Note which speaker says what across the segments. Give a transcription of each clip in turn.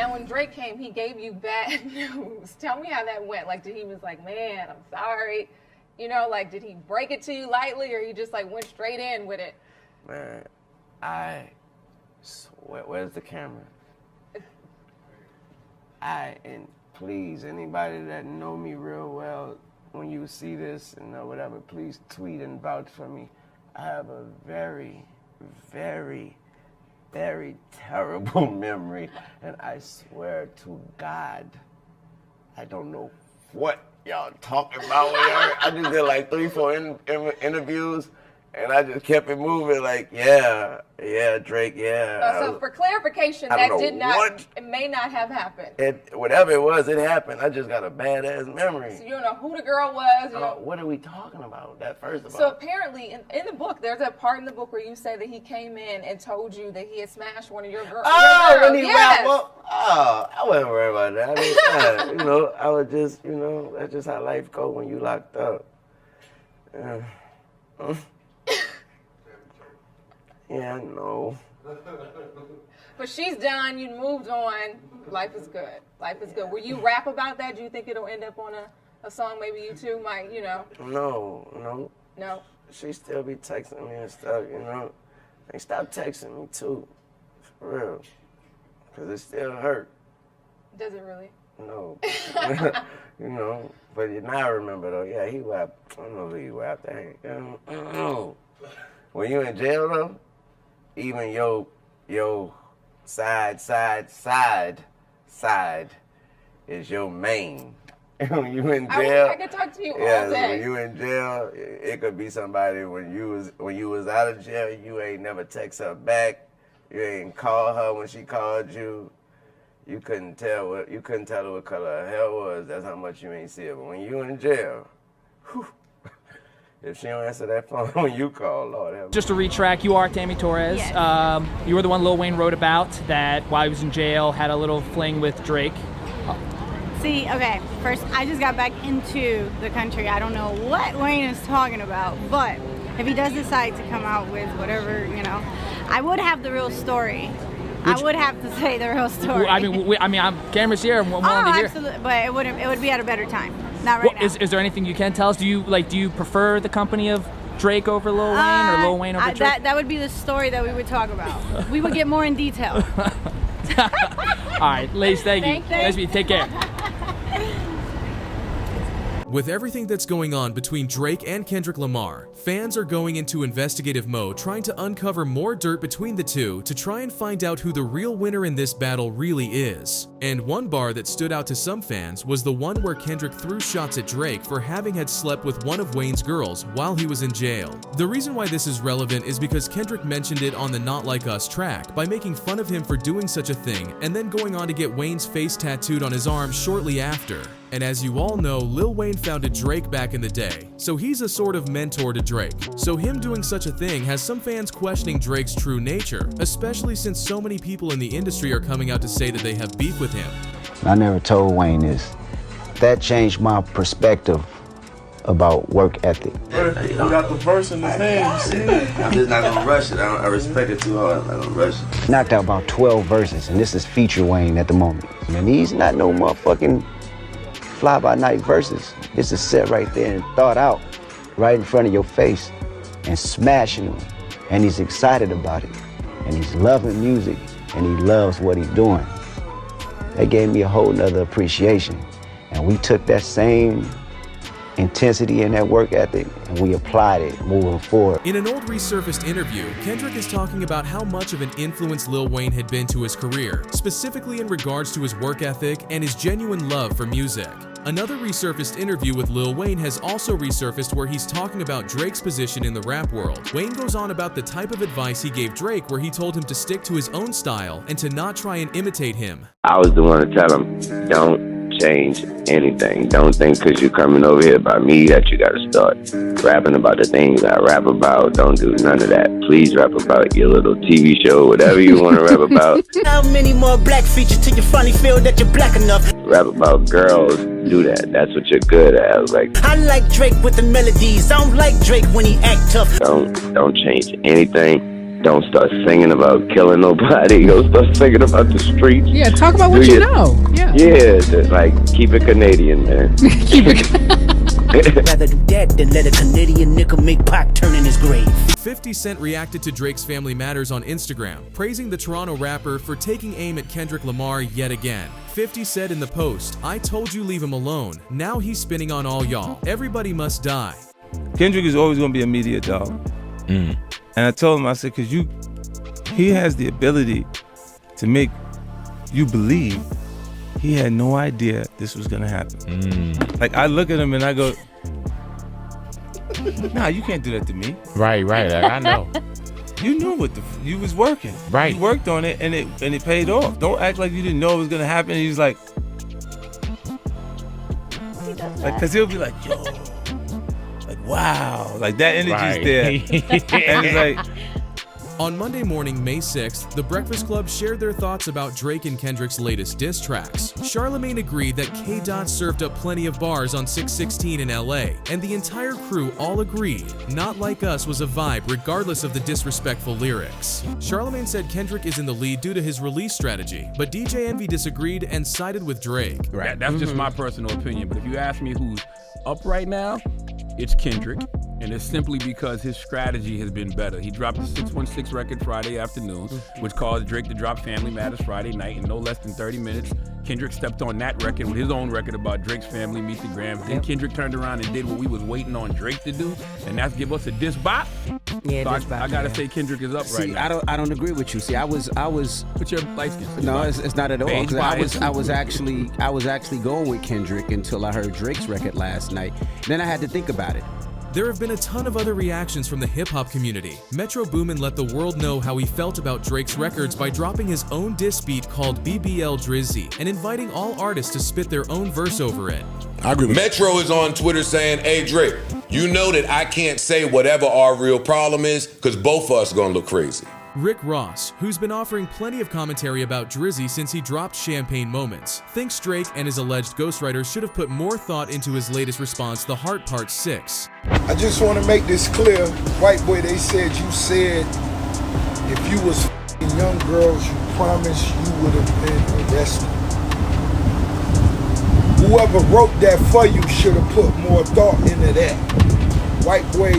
Speaker 1: Now, when Drake came, he gave you bad news. Tell me how that went. Like, he was like, man, I'm sorry. You know, like, did he break it to you lightly, or he just, like, went straight in with it?
Speaker 2: Man, I swear, where's the camera? And please, anybody that know me real well, when you see this and whatever, please tweet and vouch for me. I have a very, very, very terrible memory, and I swear to God, I don't know what y'all talking about. I just did like 3-4 interviews, and I just kept it moving. Like, yeah, Drake, yeah.
Speaker 1: So for clarification, that did not, it may not have happened.
Speaker 2: Whatever it was, it happened. I just got a badass memory.
Speaker 1: So you don't know who the girl was.
Speaker 2: What are we talking about? That first of all.
Speaker 1: So apparently, in the book, there's a part in the book where you say that he came in and told you that he had smashed one of your girls.
Speaker 2: Oh, when he rapped up. Oh, I wasn't worried about that. I mean, I was just, that's just how life goes when you locked up. Yeah, I know.
Speaker 1: But she's done. You moved on. Life is good. Life is good. Will you rap about that? Do you think it'll end up on a song? Maybe you two might,
Speaker 2: No.
Speaker 1: No.
Speaker 2: She still be texting me and stuff, They stop texting me too, for real, because it still hurt.
Speaker 1: Does it really?
Speaker 2: No. But now I remember though. Yeah, he rapped. I don't know who he rapped. When you in jail though, even your side is your main. When you in jail,
Speaker 1: I could talk to you all day.
Speaker 2: When you in jail, it could be somebody when you was out of jail, you ain't never text her back, you ain't call her when she called you. You couldn't tell her what color her hair was. That's how much you ain't see her. But when you in jail, whew, if she don't answer that phone when you call, Lord have mercy.
Speaker 3: Just to retrack, you are Tammy Torres.
Speaker 4: Yes.
Speaker 3: You were the one Lil Wayne wrote about that while he was in jail, had a little fling with Drake.
Speaker 4: See, okay, first, I just got back into the country. I don't know what Wayne is talking about, but if he does decide to come out with whatever, I would have the real story. I would have to say the real story.
Speaker 3: I'm cameras here. I'm willing to hear.
Speaker 4: Absolutely, but it would be at a better time. Not right now.
Speaker 3: Is there anything you can tell us? Do you prefer the company of Drake over Lil Wayne or Lil Wayne over Drake?
Speaker 4: That would be the story that we would talk about. We would get more in detail.
Speaker 3: All right, ladies, thank you. Nice to meet you. Take care.
Speaker 5: With everything that's going on between Drake and Kendrick Lamar, fans are going into investigative mode trying to uncover more dirt between the two to try and find out who the real winner in this battle really is. And one bar that stood out to some fans was the one where Kendrick threw shots at Drake for having had slept with one of Wayne's girls while he was in jail. The reason why this is relevant is because Kendrick mentioned it on the Not Like Us track by making fun of him for doing such a thing and then going on to get Wayne's face tattooed on his arm shortly after. And as you all know, Lil Wayne founded Drake back in the day, so he's a sort of mentor to Drake. So him doing such a thing has some fans questioning Drake's true nature, especially since so many people in the industry are coming out to say that they have beef with him.
Speaker 6: I never told Wayne this. That changed my perspective about work ethic.
Speaker 7: You got the verse in his hand, you see?
Speaker 2: I'm just not gonna rush it. I respect it too hard. I'm not gonna rush it.
Speaker 6: Knocked out about 12 verses, and this is feature Wayne at the moment. And these not no motherfucking fly-by-night verses. This is set right there and thought out right in front of your face and smashing them. And he's excited about it. And he's loving music and he loves what he's doing. That gave me a whole nother appreciation. And we took that same intensity and that work ethic and we applied it moving forward.
Speaker 5: In an old resurfaced interview, Kendrick is talking about how much of an influence Lil Wayne had been to his career, specifically in regards to his work ethic and his genuine love for music. Another resurfaced interview with Lil Wayne has also resurfaced where he's talking about Drake's position in the rap world. Wayne goes on about the type of advice he gave Drake where he told him to stick to his own style and to not try and imitate him.
Speaker 2: I was the one to tell him, don't change anything. Don't think because you're coming over here by me that you gotta start rapping about the things I rap about. Don't do none of that. Please rap about your little TV show, whatever you want to rap about.
Speaker 8: How many more black features till you finally feel that you're black enough?
Speaker 2: Rap about girls, do that. That's what you're good at. I was like,
Speaker 8: I like Drake with the melodies. I don't like Drake when he act tough.
Speaker 2: Don't change anything. Don't start singing about killing nobody. Go start singing about the streets.
Speaker 9: Yeah, talk about what you know. Yeah.
Speaker 2: Yeah, like keep it Canadian, man.
Speaker 9: Keep it.
Speaker 8: Rather do that than let a Canadian nigga make Pac turn in his grave.
Speaker 5: 50 Cent reacted to Drake's Family Matters on Instagram, praising the Toronto rapper for taking aim at Kendrick Lamar yet again. 50 said in the post, "I told you leave him alone. Now he's spinning on all y'all. Everybody must die."
Speaker 10: Kendrick is always gonna be a media dog. And I told him, I said, cause he has the ability to make you believe he had no idea this was gonna happen. Like I look at him and I go, nah, you can't do that to me.
Speaker 11: Right, like I know.
Speaker 10: You knew you was working.
Speaker 11: Right.
Speaker 10: You worked on it and it paid off. Don't act like you didn't know it was gonna happen. And he was like cause he'll be like, yo, like wow, like that energy's there. And it's like,
Speaker 5: on Monday morning, May 6th, The Breakfast Club shared their thoughts about Drake and Kendrick's latest diss tracks. Charlemagne agreed that K-Dot served up plenty of bars on 616 in LA, and the entire crew all agreed Not Like Us was a vibe regardless of the disrespectful lyrics. Charlemagne said Kendrick is in the lead due to his release strategy, but DJ Envy disagreed and sided with Drake.
Speaker 12: Right, that's just my personal opinion, but if you ask me who's up right now, it's Kendrick. And it's simply because his strategy has been better. He dropped the 616 record Friday afternoon, which caused Drake to drop Family Matters Friday night in no less than 30 minutes. Kendrick stepped on that record with his own record about Drake's family meets the Grams. Then Kendrick turned around and did what we was waiting on Drake to do, and that's give us a diss bop.
Speaker 13: Yeah,
Speaker 12: so
Speaker 13: diss bop,
Speaker 12: I gotta say Kendrick is up right now.
Speaker 13: I don't agree with you. See, I was.
Speaker 12: Put your light skin.
Speaker 13: No, it's not at all. 'Cause I was actually going with Kendrick until I heard Drake's record last night. Then I had to think about it.
Speaker 5: There have been a ton of other reactions from the hip-hop community. Metro Boomin let the world know how he felt about Drake's records by dropping his own diss beat called BBL Drizzy and inviting all artists to spit their own verse over it.
Speaker 14: I agree with Metro is on Twitter saying, "Hey Drake, you know that I can't say whatever our real problem is because both of us gonna look crazy."
Speaker 5: Rick Ross, who's been offering plenty of commentary about Drizzy since he dropped Champagne Moments, thinks Drake and his alleged ghostwriter should have put more thought into his latest response, The Heart Part 6.
Speaker 15: I just want to make this clear. White boy, they said you said if you was f***ing young girls, you promised you would have been arrested. Whoever wrote that for you should have put more thought into that. White boy,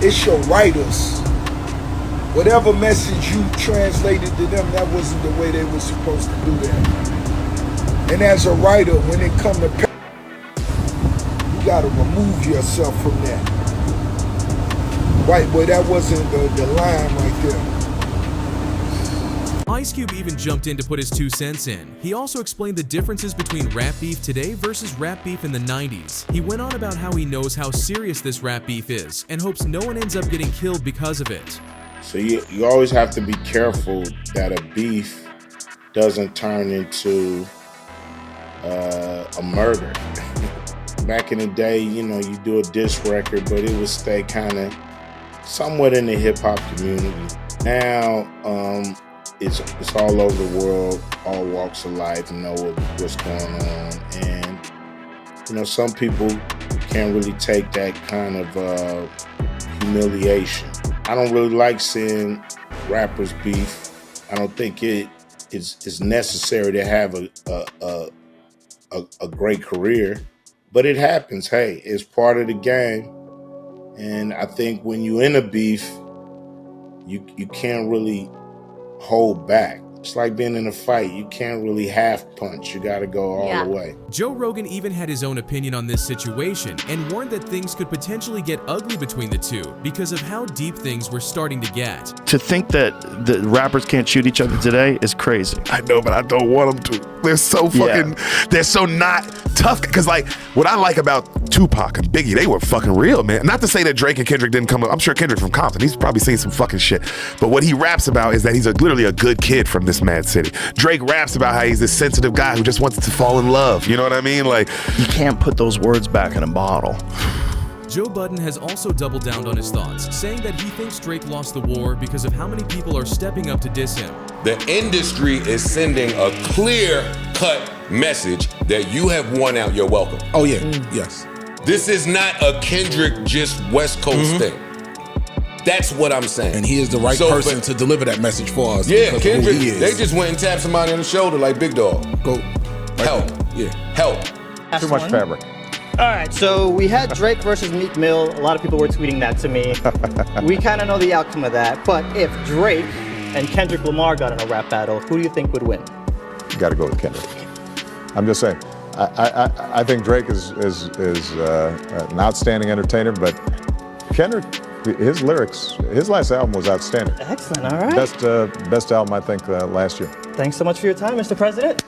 Speaker 15: it's your writers. Whatever message you translated to them, that wasn't the way they were supposed to do that. And as a writer, when it comes to you gotta remove yourself from that. White boy, that wasn't the line right there.
Speaker 5: Ice Cube even jumped in to put his 2 cents in. He also explained the differences between rap beef today versus rap beef in the 90s. He went on about how he knows how serious this rap beef is and hopes no one ends up getting killed because of it.
Speaker 16: So you always have to be careful that a beef doesn't turn into a murder. Back in the day, you know, you do a diss record, but it would stay kind of somewhat in the hip hop community. Now, it's all over the world, all walks of life know what's going on. And, you know, some people can't really take that kind of humiliation. I don't really like seeing rappers beef. I don't think it's necessary to have a great career, but it happens. Hey, it's part of the game. And I think when you're in a beef, you can't really hold back. It's like being in a fight. You can't really half punch. You got to go all the way.
Speaker 5: Joe Rogan even had his own opinion on this situation and warned that things could potentially get ugly between the two because of how deep things were starting to get.
Speaker 7: To think that the rappers can't shoot each other today is crazy. I know, but I don't want them to. They're so fucking, they're so not tough. Because like, what I like about Tupac and Biggie, they were fucking real, man. Not to say that Drake and Kendrick didn't come up. I'm sure Kendrick from Compton, he's probably seen some fucking shit. But what he raps about is that he's literally a good kid from this mad city. Drake raps about how he's this sensitive guy who just wants to fall in love. You know what I mean? Like, you can't put those words back in a bottle.
Speaker 5: Joe Buton has also doubled down on his thoughts, saying that he thinks Drake lost the war because of how many people are stepping up to diss him.
Speaker 14: The industry is sending a clear-cut message that you have won out your welcome.
Speaker 17: Oh yeah, yes.
Speaker 14: This is not a Kendrick just West Coast thing. That's what I'm saying.
Speaker 11: And he is the right person to deliver that message for us.
Speaker 14: Yeah,
Speaker 11: because of
Speaker 14: Kendrick,
Speaker 11: who he is.
Speaker 14: they just went and tapped somebody on the shoulder like Big Dog.
Speaker 11: Go.
Speaker 14: Help.
Speaker 11: Yeah.
Speaker 14: Help.
Speaker 17: Too much fabric. All right, so we had Drake versus Meek Mill. A lot of people were tweeting that to me. We kind of know the outcome of that. But if Drake and Kendrick Lamar got in a rap battle, who do you think would win?
Speaker 18: You got to go with Kendrick. I'm just saying. I think Drake is an outstanding entertainer, but Kendrick, his lyrics, his last album was outstanding.
Speaker 17: Excellent. All right.
Speaker 18: Best album I think last year.
Speaker 17: Thanks so much for your time, Mr. President.